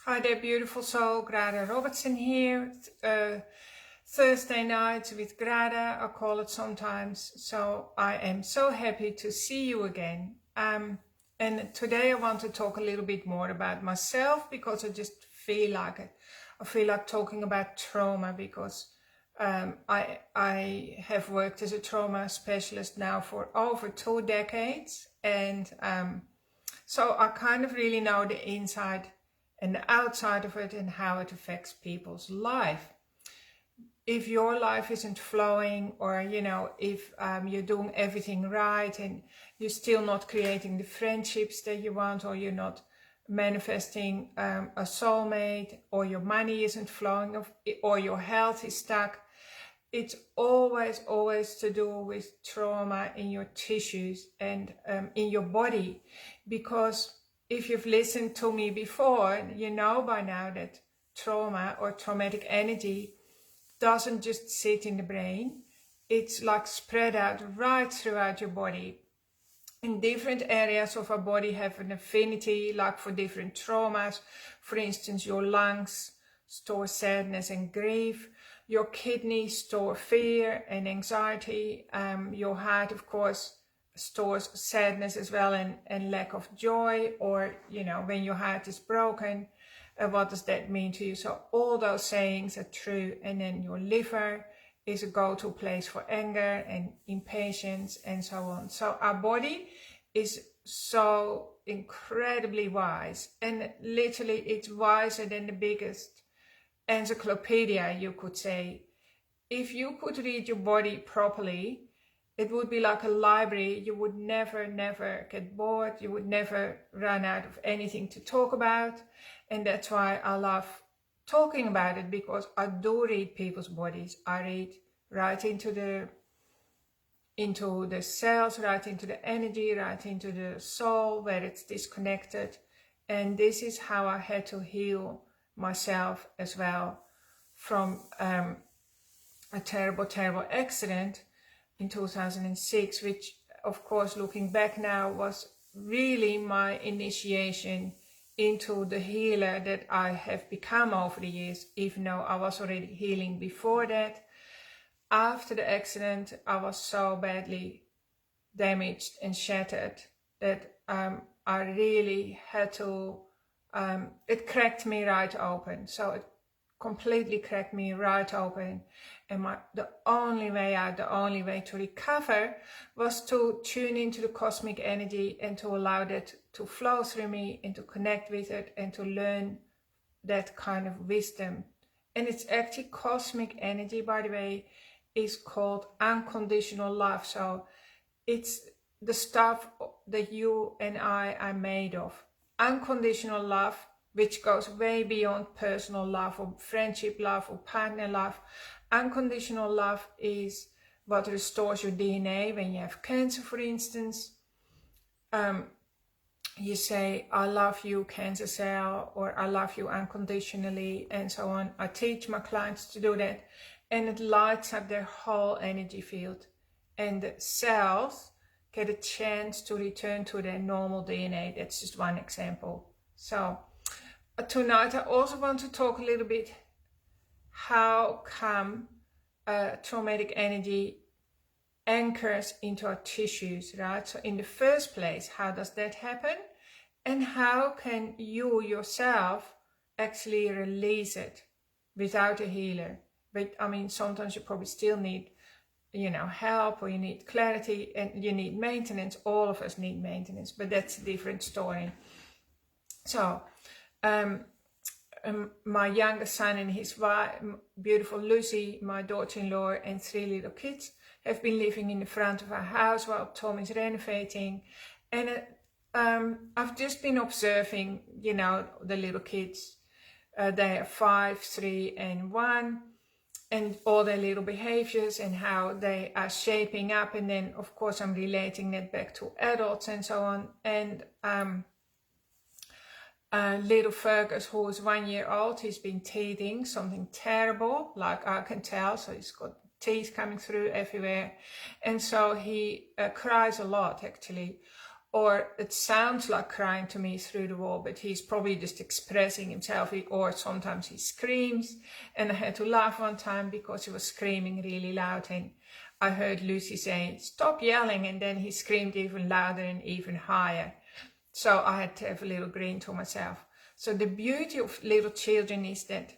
Hi there, beautiful soul. Grada Robertson here. Thursday night with Grada, I call it sometimes. So I am so happy to see you again. And today I want to talk a little bit more about myself because I just feel like it. I feel like talking about trauma because I have worked as a trauma specialist now for over 2 decades, and so I kind of really know the inside and the outside of it and how it affects people's life. If your life isn't flowing, or if you're doing everything right and you're still not creating the friendships that you want, or you're not manifesting a soulmate, or your money isn't flowing, or your health is stuck, it's always to do with trauma in your tissues and in your body. Because if you've listened to me before, you know by now that trauma or traumatic energy doesn't just sit in the brain. It's like spread out right throughout your body. And different areas of our body have an affinity, like for different traumas. For instance, your lungs store sadness and grief. Your kidneys store fear and anxiety. Your heart, of course, stores sadness as well, and lack of joy. Or, when your heart is broken, what does that mean to you? So all those sayings are true. And then your liver is a go-to place for anger and impatience and so on. So our body is so incredibly wise, and literally it's wiser than the biggest encyclopedia, you could say. If you could read your body properly, it would be like a library. You would never get bored. You would never run out of anything to talk about. And that's why I love talking about it, because I do read people's bodies. I read right into the cells, right into the energy, right into the soul where it's disconnected. And this is how I had to heal myself as well from a terrible accident in 2006, which, of course, looking back now, was really my initiation into the healer that I have become over the years, even though I was already healing before that. After the accident, I was so badly damaged and shattered that I really had to, it cracked me right open. So it completely cracked me right open. And the only way out, the only way to recover, was to tune into the cosmic energy and to allow that to flow through me and to connect with it and to learn that kind of wisdom. And it's actually cosmic energy, by the way, is called unconditional love. So it's the stuff that you and I are made of. Unconditional love, which goes way beyond personal love or friendship love or partner love. Unconditional love is what restores your DNA when you have cancer, for instance. You say, I love you, cancer cell, or I love you unconditionally, and so on. I teach my clients to do that, and it lights up their whole energy field. And the cells get a chance to return to their normal DNA. That's just one example. So tonight I also want to talk a little bit how come traumatic energy anchors into our tissues, right? So in the first place, how does that happen? And how can you yourself actually release it without a healer? But I mean, sometimes you probably still need, help, or you need clarity, and you need maintenance. All of us need maintenance, but that's a different story. So my youngest son and his wife, beautiful Lucy, my daughter-in-law, and 3 little kids have been living in the front of our house while Tom is renovating. And I've just been observing, the little kids. They are 5, 3, and 1, and all their little behaviors and how they are shaping up. And then, of course, I'm relating that back to adults and so on. And little Fergus, who is 1 year old, he's been teething something terrible, like I can tell. So he's got teeth coming through everywhere. And so he cries a lot, actually. or it sounds like crying to me through the wall, but he's probably just expressing himself, or sometimes he screams. And I had to laugh one time because he was screaming really loud, and I heard Lucy say, "Stop yelling," and then he screamed even louder and even higher. So I had to have a little grin to myself. So the beauty of little children is that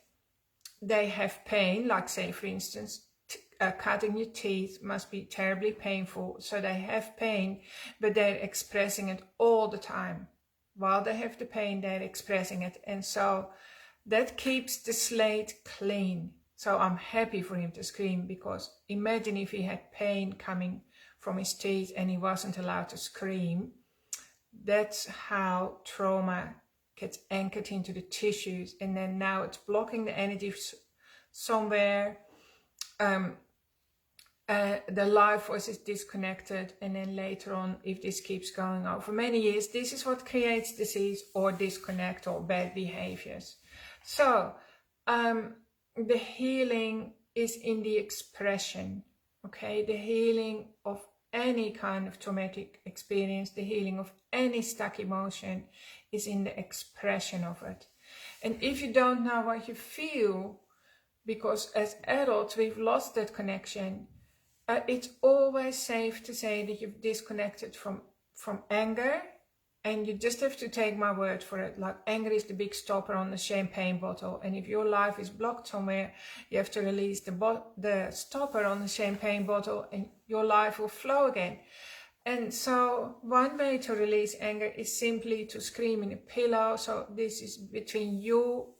they have pain, like say for instance, cutting your teeth must be terribly painful. So they have pain, but they're expressing it all the time. While they have the pain, they're expressing it. And so that keeps the slate clean. So I'm happy for him to scream, because imagine if he had pain coming from his teeth and he wasn't allowed to scream. That's how trauma gets anchored into the tissues, and then now it's blocking the energy somewhere. The life force is disconnected, and then later on, if this keeps going on for many years, this is what creates disease or disconnect or bad behaviors. So the healing is in the expression, okay? The healing of any kind of traumatic experience, the healing of any stuck emotion is in the expression of it. And if you don't know what you feel, because as adults we've lost that connection, it's always safe to say that you've disconnected from anger, and you just have to take my word for it. Like, anger is the big stopper on the champagne bottle, and if your life is blocked somewhere, you have to release the stopper on the champagne bottle, and your life will flow again. And so one way to release anger is simply to scream in a pillow. So this is between you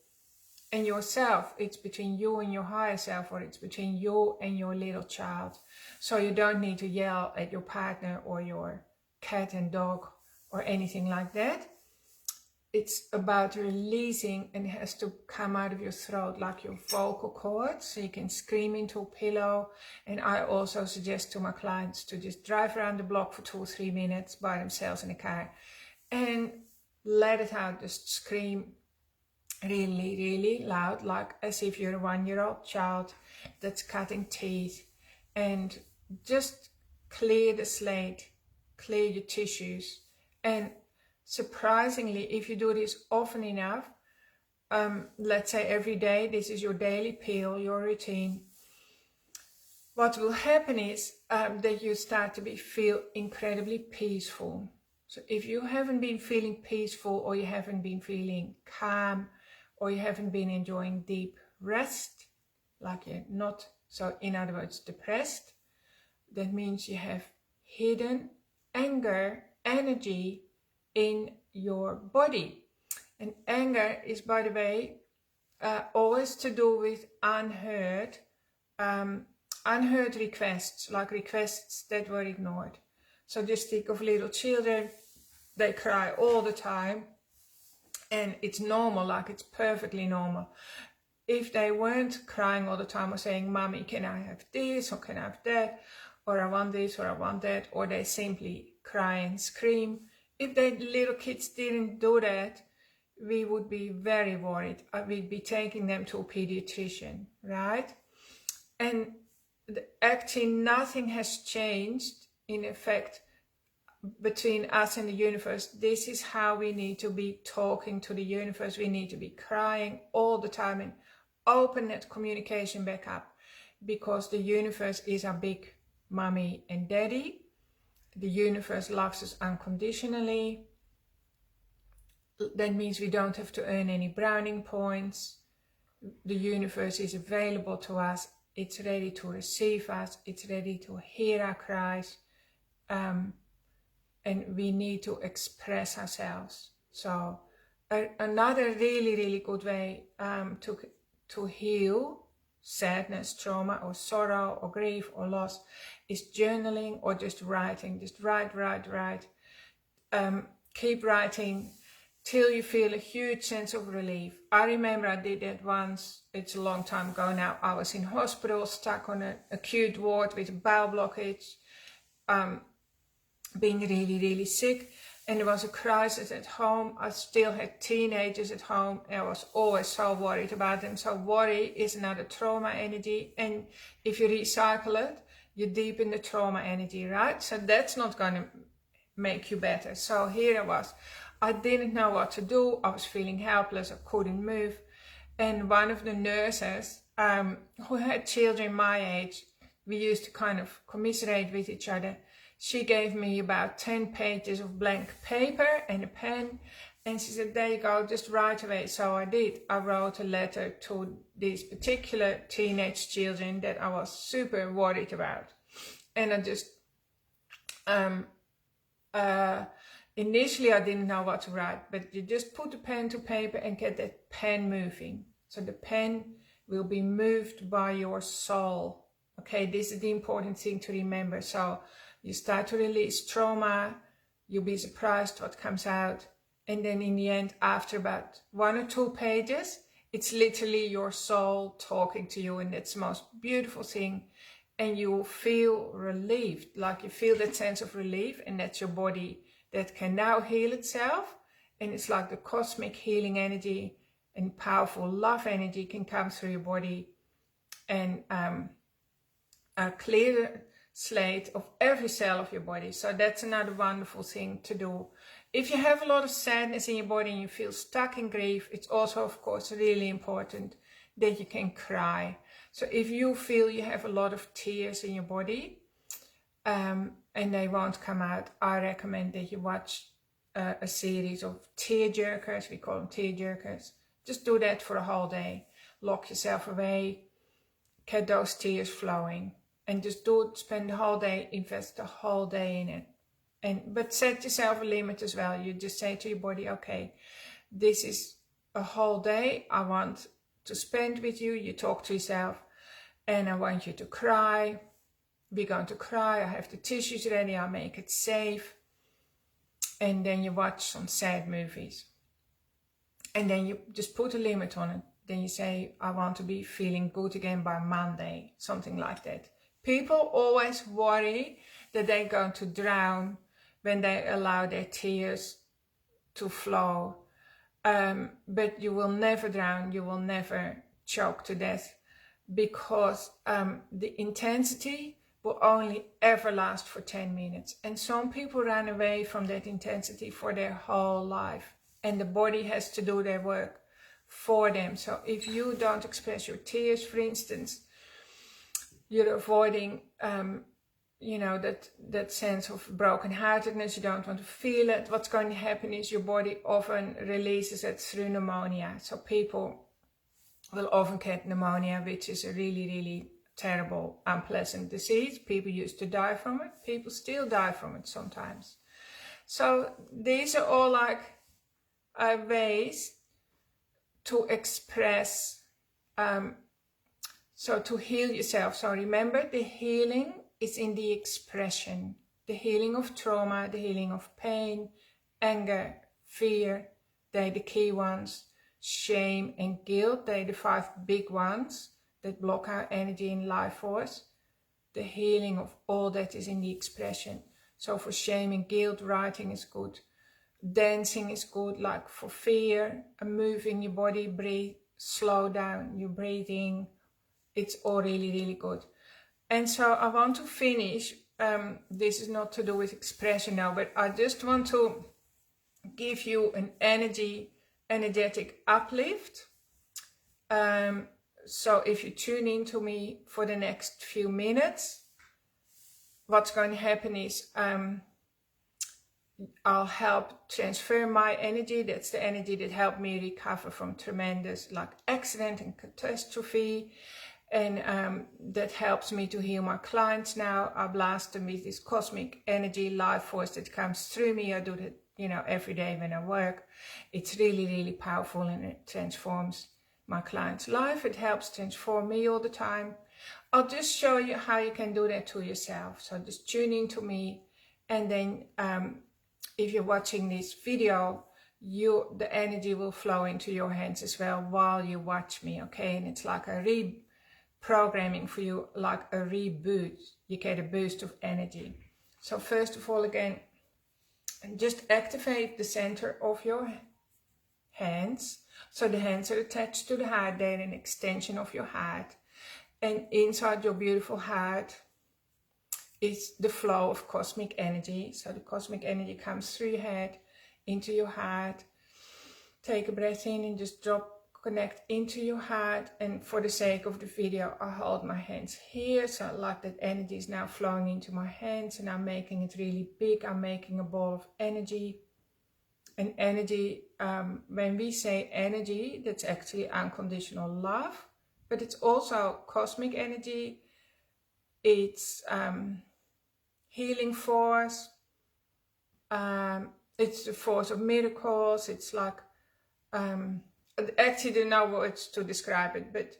and yourself. It's between you and your higher self, or it's between you and your little child. So you don't need to yell at your partner or your cat and dog or anything like that. It's about releasing, and it has to come out of your throat like your vocal cords, so you can scream into a pillow. And I also suggest to my clients to just drive around the block for 2 or 3 minutes by themselves in a car and let it out. Just scream really, really loud, like as if you're a 1-year-old child that's cutting teeth, and just clear the slate, clear your tissues. And surprisingly, if you do this often enough, let's say every day, this is your daily pill, your routine, what will happen is that you start to feel incredibly peaceful. So if you haven't been feeling peaceful, or you haven't been feeling calm, or you haven't been enjoying deep rest, like you're not, so in other words, depressed, that means you have hidden anger, energy in your body. And anger is, by the way, always to do with unheard requests, like requests that were ignored. So just think of little children, they cry all the time, and it's normal, like it's perfectly normal. If they weren't crying all the time or saying, "Mommy, can I have this, or can I have that, or I want this, or I want that," or they simply cry and scream, if the little kids didn't do that, we would be very worried. We'd be taking them to a pediatrician, right? And actually nothing has changed in effect between us and the universe. This is how we need to be talking to the universe. We need to be crying all the time and open that communication back up, because the universe is our big mommy and daddy. The universe loves us unconditionally. That means we don't have to earn any browning points. The universe is available to us. It's ready to receive us. It's ready to hear our cries. And we need to express ourselves. So another really, really good way to heal sadness, trauma, or sorrow, or grief, or loss is journaling, or just writing. Just write. Keep writing till you feel a huge sense of relief. I remember I did that once. It's a long time ago now. I was in hospital, stuck on an acute ward with a bowel blockage, being really, really sick. And there was a crisis at home. I still had teenagers at home, and I was always so worried about them. So worry is another trauma energy. And if you recycle it, you deepen the trauma energy, right? So that's not going to make you better. So here I was. I didn't know what to do. I was feeling helpless. I couldn't move. And one of the nurses who had children my age, we used to kind of commiserate with each other. She gave me about 10 pages of blank paper and a pen. And she said, there you go, just write away. So I did. I wrote a letter to these particular teenage children that I was super worried about. And I just, initially I didn't know what to write, but you just put the pen to paper and get that pen moving. So the pen will be moved by your soul. Okay, this is the important thing to remember. So you start to release trauma, you'll be surprised what comes out. And then in the end, after about 1 or 2 pages, it's literally your soul talking to you, and that's the most beautiful thing. And you will feel relieved, like you feel that sense of relief, and that's your body that can now heal itself. And it's like the cosmic healing energy and powerful love energy can come through your body, and a clear slate of every cell of your body. So that's another wonderful thing to do. If you have a lot of sadness in your body and you feel stuck in grief, it's also, of course, really important that you can cry. So if you feel you have a lot of tears in your body and they won't come out, I recommend that you watch a series of tear jerkers. We call them tear jerkers. Just do that for a whole day. Lock yourself away, get those tears flowing, and just do it. Spend the whole day, invest the whole day in it. But set yourself a limit as well. You just say to your body, okay, this is a whole day I want to spend with you. You talk to yourself, and I want you to cry. We're going to cry. I have the tissues ready. I'll make it safe. And then you watch some sad movies. And then you just put a limit on it. Then you say, I want to be feeling good again by Monday, something like that. People always worry that they're going to drown when they allow their tears to flow. But you will never drown, you will never choke to death, because the intensity will only ever last for 10 minutes. And some people run away from that intensity for their whole life. And the body has to do their work for them. So if you don't express your tears, for instance, you're avoiding that sense of brokenheartedness. You don't want to feel it. What's going to happen is your body often releases it through pneumonia. So people will often get pneumonia, which is a really, really terrible, unpleasant disease. People used to die from it. People still die from it sometimes. So these are all like ways to express, so to heal yourself. So remember, the healing is in the expression. The healing of trauma, the healing of pain, anger, fear, they're the key ones. Shame and guilt, they're the 5 big ones that block our energy and life force. The healing of all that is in the expression. So for shame and guilt, writing is good. Dancing is good, like for fear, moving your body, breathe, slow down your breathing. It's all really, really good. And so I want to finish, this is not to do with expression now, but I just want to give you an energetic uplift. So if you tune in to me for the next few minutes, what's going to happen is I'll help transfer my energy. That's the energy that helped me recover from tremendous accident and catastrophe. And that helps me to heal my clients now. I blast them with this cosmic energy, life force that comes through me. I do that, every day when I work. It's really, really powerful, and it transforms my client's life. It helps transform me all the time. I'll just show you how you can do that to yourself. So just tune in to me, and then if you're watching this video, the energy will flow into your hands as well while you watch me, okay? And it's like a reprogramming for you, like a reboot. You get a boost of energy. So first of all, again, just activate the center of your hands. So the hands are attached to the heart. They're an extension of your heart. And inside your beautiful heart is the flow of cosmic energy. So the cosmic energy comes through your head, into your heart. Take a breath in and just connect into your heart. And for the sake of the video, I hold my hands here. So like that energy is now flowing into my hands, and I'm making it really big. I'm making a ball of energy. And energy, when we say energy, that's actually unconditional love, but it's also cosmic energy. It's healing force. It's the force of miracles. It's like, I actually don't know words to describe it, but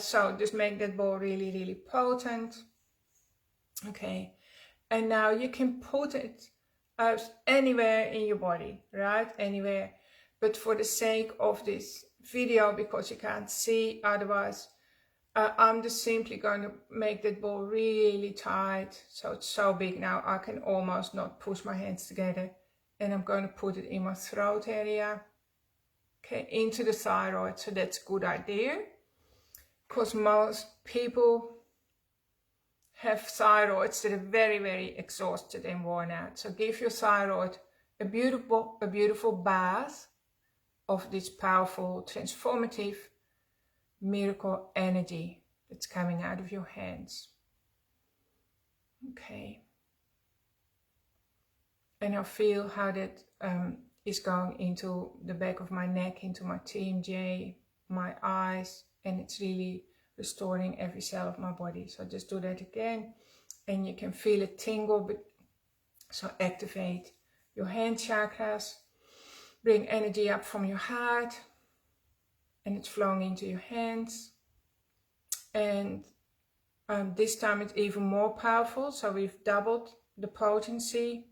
so just make that ball really, really potent. Okay, and now you can put it anywhere in your body, right? Anywhere. But for the sake of this video, because you can't see otherwise, I'm just simply going to make that ball really tight. So it's so big now I can almost not push my hands together. And I'm going to put it in my throat area. Okay, into the thyroid. So that's a good idea, because most people have thyroids that are very, very exhausted and worn out. So give your thyroid a beautiful bath of this powerful, transformative, miracle energy that's coming out of your hands. Okay. And I feel how that is going into the back of my neck, into my TMJ, my eyes, and it's really restoring every cell of my body. So just do that again, and you can feel it tingle. But so activate your hand chakras, bring energy up from your heart, and it's flowing into your hands. And this time it's even more powerful, so we've doubled the potency.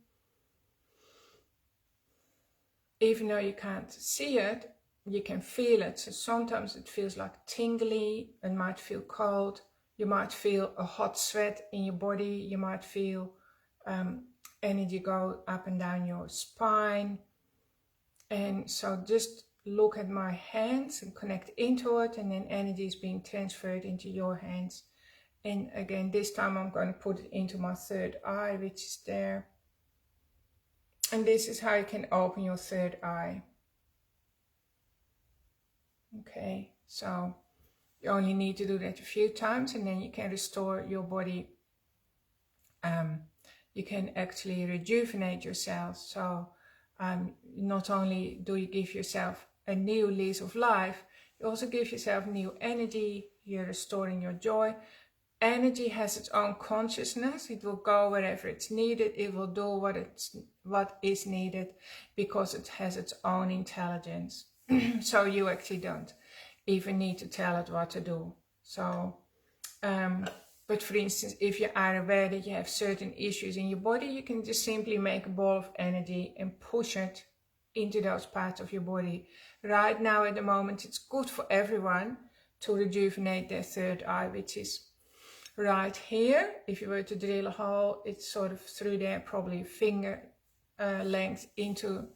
Even though you can't see it, you can feel it. So sometimes it feels like tingly, it might feel cold, you might feel a hot sweat in your body, you might feel energy go up and down your spine. And so just look at my hands and connect into it, and then energy is being transferred into your hands. And again, this time I'm going to put it into my third eye, which is there. And this is how you can open your third eye. Okay, so you only need to do that a few times, and then you can restore your body. You can actually rejuvenate yourself. So not only do you give yourself a new lease of life, you also give yourself new energy. You're restoring your joy. Energy has its own consciousness. It will go wherever it's needed. It will do what is needed, because it has its own intelligence. So you actually don't even need to tell it what to do. So, but for instance, if you are aware that you have certain issues in your body, you can just simply make a ball of energy and push it into those parts of your body. Right now, at the moment, it's good for everyone to rejuvenate their third eye, which is right here. If you were to drill a hole, it's sort of through there, probably finger length into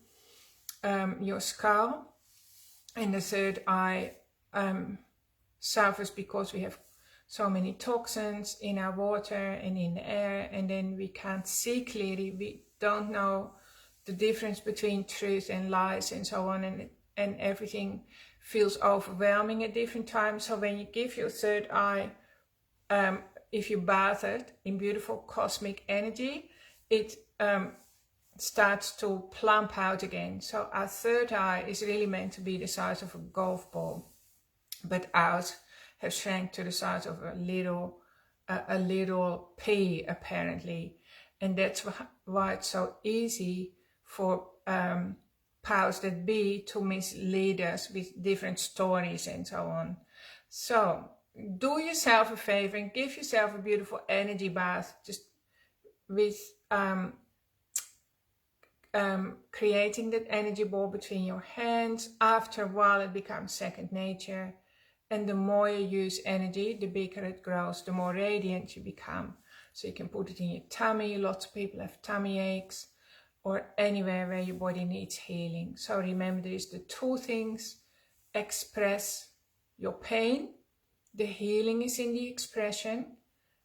your skull. And the third eye suffers because we have so many toxins in our water and in the air, and then we can't see clearly. We don't know the difference between truth and lies and so on, and everything feels overwhelming at different times. So when you give your third eye, if you bath it in beautiful cosmic energy, it starts to plump out again. So our third eye is really meant to be the size of a golf ball, but ours have shrank to the size of a little pea, apparently. And that's why it's so easy for powers that be to mislead us with different stories and so on. So do yourself a favor and give yourself a beautiful energy bath, just with creating that energy ball between your hands. After a while it becomes second nature, and the more you use energy, the bigger it grows, the more radiant you become. So you can put it in your tummy. Lots of people have tummy aches, or anywhere where your body needs healing. So remember, there's the two things: express your pain. The healing is in the expression,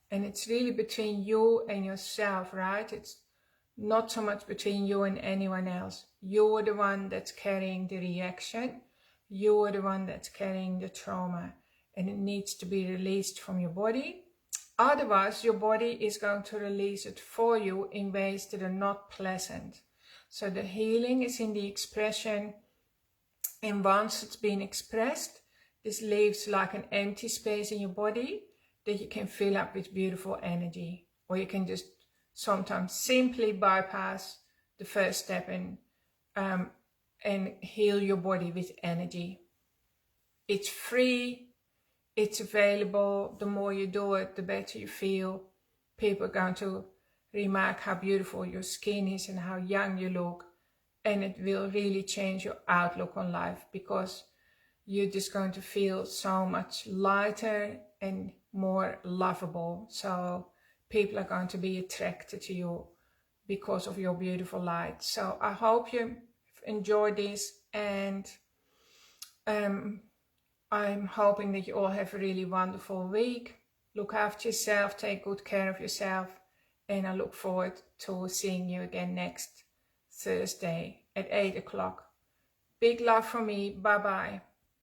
And it's really between you and yourself, right? It's not so much between you and anyone else. You're the one that's carrying the reaction. You're the one that's carrying the trauma, and it needs to be released from your body. Otherwise, your body is going to release it for you in ways that are not pleasant. So the healing is in the expression, and once it's been expressed, this leaves like an empty space in your body that you can fill up with beautiful energy. Or you can just sometimes simply bypass the first step and heal your body with energy. It's free, it's available. The more you do it, the better you feel. People are going to remark how beautiful your skin is and how young you look. And it will really change your outlook on life, because you're just going to feel so much lighter and more lovable. So people are going to be attracted to you because of your beautiful light. So I hope you enjoyed this, and I'm hoping that you all have a really wonderful week. Look after yourself, take good care of yourself, and I look forward to seeing you again next Thursday at 8 o'clock. Big love from me. Bye bye.